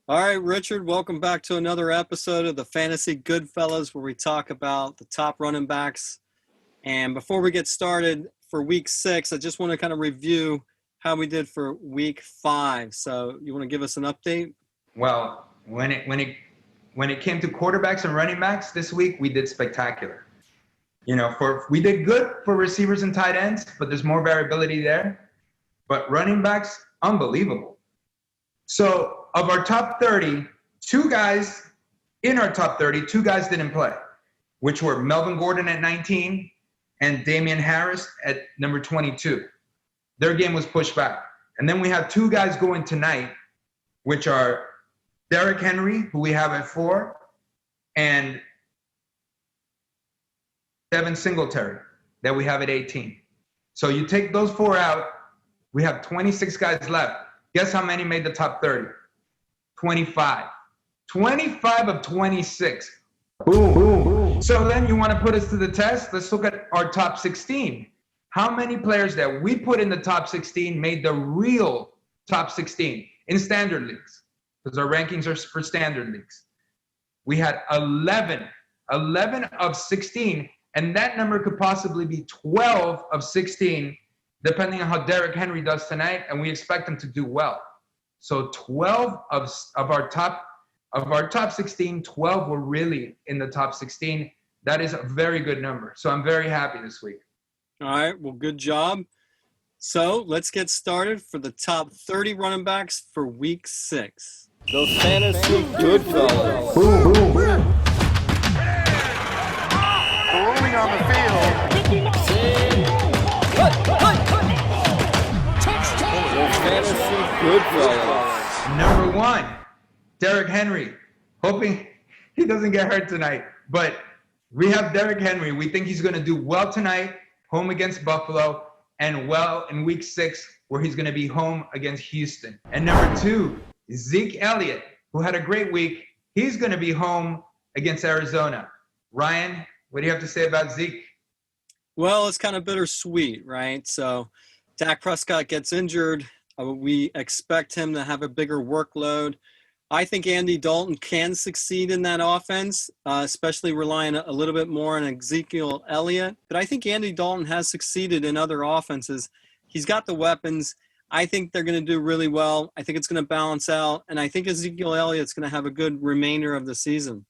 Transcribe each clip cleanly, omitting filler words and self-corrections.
All right, Richard, welcome back to another episode of the Fantasy Goodfellas where we talk about the top running backs. And before we get started for week 6, I just want to kind of review how we did for week 5. So you want to give us an update? Well, when it came to quarterbacks and running backs this week, we did spectacular. We did good for receivers and tight ends, but there's more variability there. But running backs, unbelievable. So of our top 30, two guys didn't play, which were Melvin Gordon at 19 and Damien Harris at number 22. Their game was pushed back. And then we have two guys going tonight, which are Derrick Henry, who we have at 4, and Devin Singletary, that we have at 18. So you take those 4 out, we have 26 guys left. Guess how many made the top 30? 25. 25 of 26. Boom, boom, boom. So then you want to put us to the test? Let's look at our top 16. How many players that we put in the top 16 made the real top 16 in standard leagues? Because our rankings are for standard leagues. We had 11 of 16, and that number could possibly be 12 of 16, depending on how Derrick Henry does tonight, and we expect him to do well. So 12 of our top 16, 12 were really in the top 16. That is a very good number. So I'm very happy this week. All right, well, good job. So let's get started for the top 30 running backs for week 6. The Fantasy Goodfellas. Boom, boom, boom. Rolling on the field. The Fantasy Goodfellas. Number 1, Derrick Henry. Hoping he doesn't get hurt tonight. But we have Derrick Henry. We think he's going to do well tonight, home against Buffalo, and well in week 6, where he's going to be home against Houston. And number 2, Ezekiel Elliott, who had a great week. He's going to be home against Arizona. Ryan, what do you have to say about Zeke? Well, it's kind of bittersweet, right? So Dak Prescott gets injured. We expect him to have a bigger workload. I think Andy Dalton can succeed in that offense, especially relying a little bit more on Ezekiel Elliott. But I think Andy Dalton has succeeded in other offenses. He's got the weapons. I think they're going to do really well. I think it's going to balance out. And I think Ezekiel Elliott's going to have a good remainder of the season.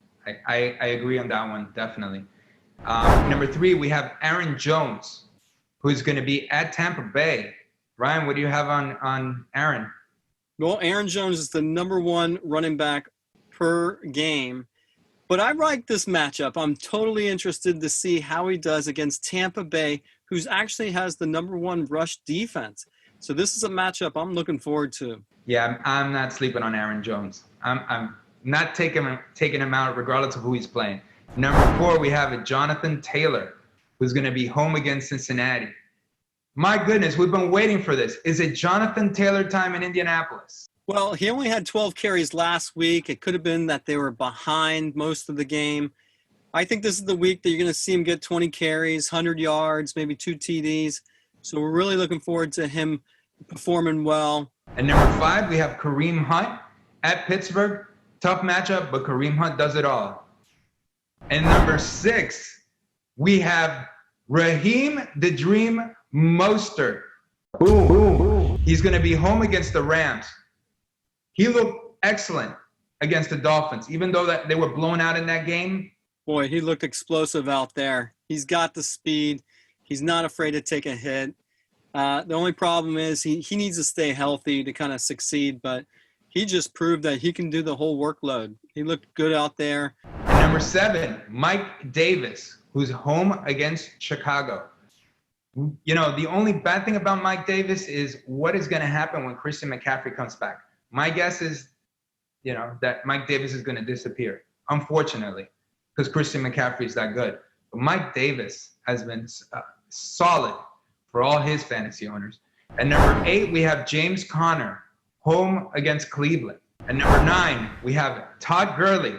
I agree on that one, definitely. Number 3, we have Aaron Jones, who's going to be at Tampa Bay. Ryan, what do you have on Aaron? Well, Aaron Jones is the number 1 running back per game. But I like this matchup. I'm totally interested to see how he does against Tampa Bay, who's actually has the number 1 rush defense. So this is a matchup I'm looking forward to. Yeah, I'm not sleeping on Aaron Jones. I'm not taking him out regardless of who he's playing. Number 4, we have Jonathan Taylor, who's going to be home against Cincinnati. My goodness, we've been waiting for this. Is it Jonathan Taylor time in Indianapolis? Well, he only had 12 carries last week. It could have been that they were behind most of the game. I think this is the week that you're going to see him get 20 carries, 100 yards, maybe 2 TDs. So we're really looking forward to him performing well. And number 5, we have Kareem Hunt at Pittsburgh. Tough matchup, but Kareem Hunt does it all. And number 6, we have Raheem the Dream Mostert. Boom, boom, boom. He's going to be home against the Rams. He looked excellent against the Dolphins, even though that they were blown out in that game. Boy, he looked explosive out there. He's got the speed. He's not afraid to take a hit. The only problem is he needs to stay healthy to kind of succeed, but he just proved that he can do the whole workload. He looked good out there. And number 7, Mike Davis, who's home against Chicago. You know, the only bad thing about Mike Davis is what is going to happen when Christian McCaffrey comes back. My guess is, that Mike Davis is going to disappear, unfortunately, because Christian McCaffrey is that good. But Mike Davis has been solid for all his fantasy owners. And number 8, we have James Conner, home against Cleveland. And number 9, we have Todd Gurley,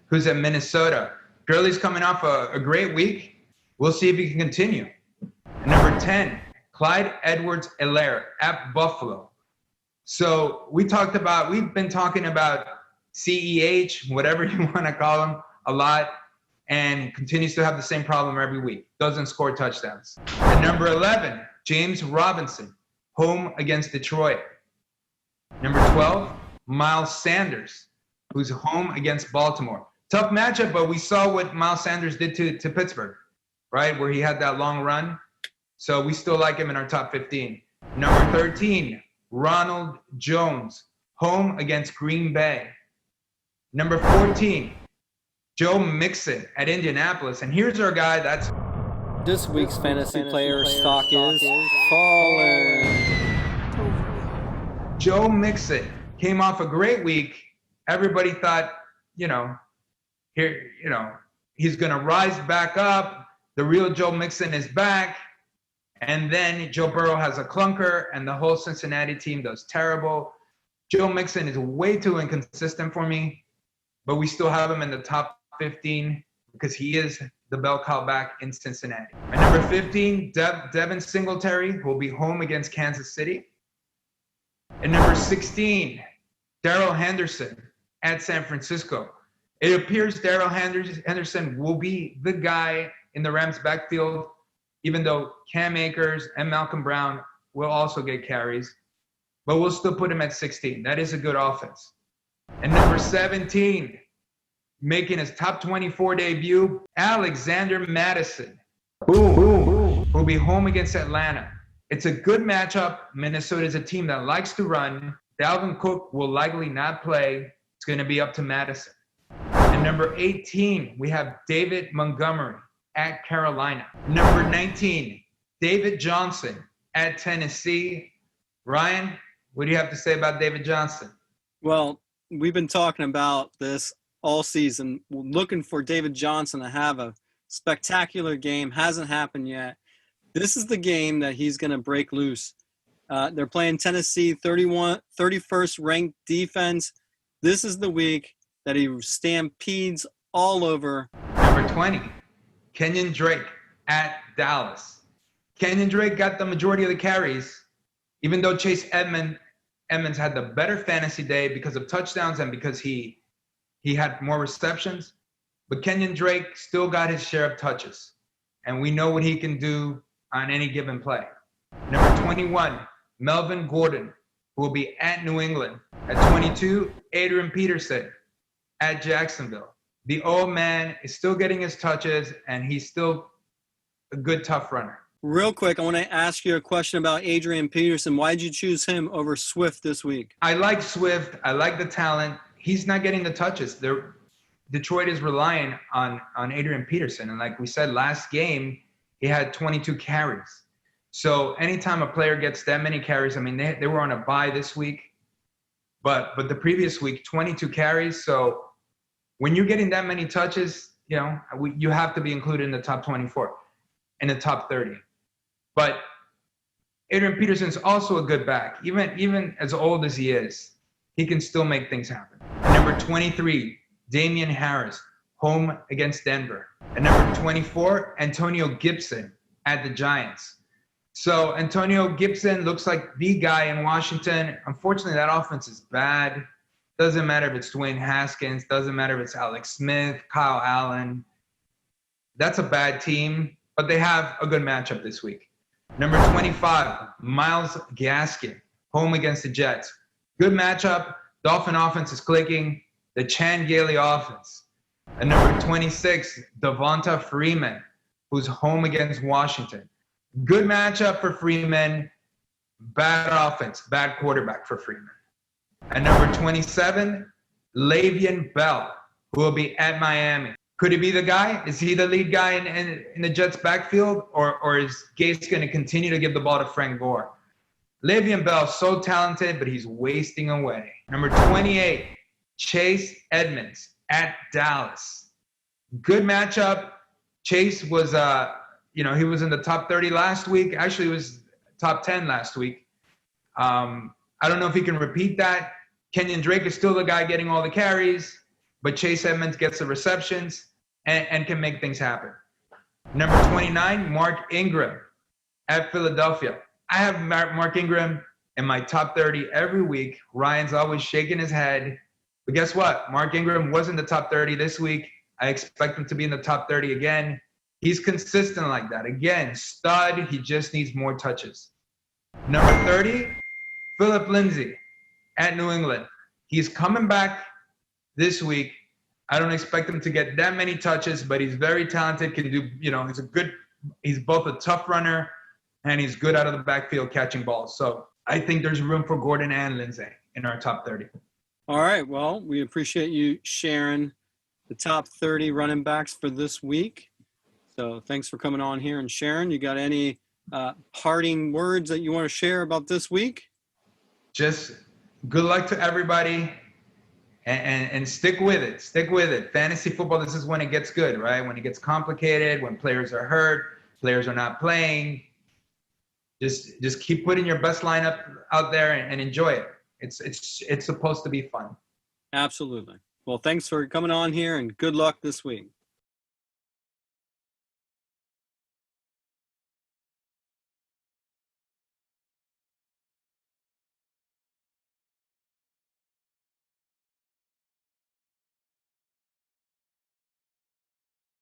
who's at Minnesota. Gurley's coming off a great week. We'll see if he can continue. And number 10, Clyde Edwards-Helaire at Buffalo. So we've been talking about CEH, whatever you want to call him, a lot, and continues to have the same problem every week. Doesn't score touchdowns. At number 11, James Robinson, home against Detroit. Number 12, Miles Sanders, who's home against Baltimore. Tough matchup, but we saw what Miles Sanders did to Pittsburgh, right, where he had that long run. So we still like him in our top 15. Number 13, Ronald Jones, home against Green Bay. Number 14, Joe Mixon at Indianapolis. And here's our guy that's... This week's fantasy player stock is falling. Joe Mixon came off a great week. Everybody thought, he's going to rise back up. The real Joe Mixon is back. And then Joe Burrow has a clunker, and the whole Cincinnati team does terrible. Joe Mixon is way too inconsistent for me, but we still have him in the top 15 because he is the bell cow back in Cincinnati. At number 15, Devin Singletary will be home against Kansas City. At number 16, Darrell Henderson at San Francisco. It appears Darrell Henderson will be the guy in the Rams backfield, even though Cam Akers and Malcolm Brown will also get carries. But we'll still put him at 16. That is a good offense. And number 17, making his top 24 debut, Alexander Mattison. Boom, boom, boom. Will be home against Atlanta. It's a good matchup. Minnesota is a team that likes to run. Dalvin Cook will likely not play. It's going to be up to Mattison. And number 18, we have David Montgomery at Carolina. Number 19, David Johnson at Tennessee. Ryan, what do you have to say about David Johnson? Well, we've been talking about this all season, looking for David Johnson to have a spectacular game. Hasn't happened yet. This is the game that he's going to break loose. They're playing Tennessee, 31st ranked defense. This is the week that he stampedes all over. Number 20, Kenyan Drake at Dallas. Kenyan Drake got the majority of the carries, even though Chase Edmonds had the better fantasy day because of touchdowns and because he had more receptions. But Kenyan Drake still got his share of touches, and we know what he can do on any given play. Number 21, Melvin Gordon, who will be at New England. At 22, Adrian Peterson at Jacksonville. The old man is still getting his touches, and he's still a good, tough runner. Real quick, I want to ask you a question about Adrian Peterson. Why did you choose him over Swift this week? I like Swift. I like the talent. He's not getting the touches. Detroit is relying on Adrian Peterson. And like we said, last game, he had 22 carries. So anytime a player gets that many carries, I mean, they were on a bye this week, but the previous week, 22 carries. So when you're getting that many touches, you have to be included in the top 24, in the top 30. But Adrian Peterson's also a good back. Even as old as he is, he can still make things happen. At number 23, Damien Harris, home against Denver. At number 24, Antonio Gibson at the Giants. So Antonio Gibson looks like the guy in Washington. Unfortunately, that offense is bad. Doesn't matter if it's Dwayne Haskins. Doesn't matter if it's Alex Smith, Kyle Allen. That's a bad team, but they have a good matchup this week. Number 25, Myles Gaskin, home against the Jets. Good matchup. Dolphin offense is clicking. The Chan Gailey offense. And number 26, Devonta Freeman, who's home against Washington. Good matchup for Freeman. Bad offense, bad quarterback for Freeman. And number 27, Le'Veon Bell, who will be at Miami. Could he be the guy? Is he the lead guy in the Jets' backfield? Or is Gase going to continue to give the ball to Frank Gore? Le'Veon Bell, so talented, but he's wasting away. Number 28, Chase Edmonds at Dallas. Good matchup. Chase was, he was in the top 30 last week. Actually, he was top 10 last week. I don't know if he can repeat that. Kenyan Drake is still the guy getting all the carries, but Chase Edmonds gets the receptions and can make things happen. Number 29, Mark Ingram at Philadelphia. I have Mark Ingram in my top 30 every week. Ryan's always shaking his head. But guess what? Mark Ingram was in the top 30 this week. I expect him to be in the top 30 again. He's consistent like that. Again, stud. He just needs more touches. Number 30, Phillip Lindsay at New England. He's coming back this week. I don't expect him to get that many touches, but he's very talented, can do, he's both a tough runner and he's good out of the backfield catching balls. So I think there's room for Gordon and Lindsay in our top 30. All right. Well, we appreciate you sharing the top 30 running backs for this week. So thanks for coming on here and sharing. You got any parting words that you want to share about this week? Just good luck to everybody and stick with it. Stick with it. Fantasy football, this is when it gets good, right? When it gets complicated, when players are hurt, players are not playing. Just keep putting your best lineup out there and enjoy it. It's supposed to be fun. Absolutely. Well, thanks for coming on here and good luck this week.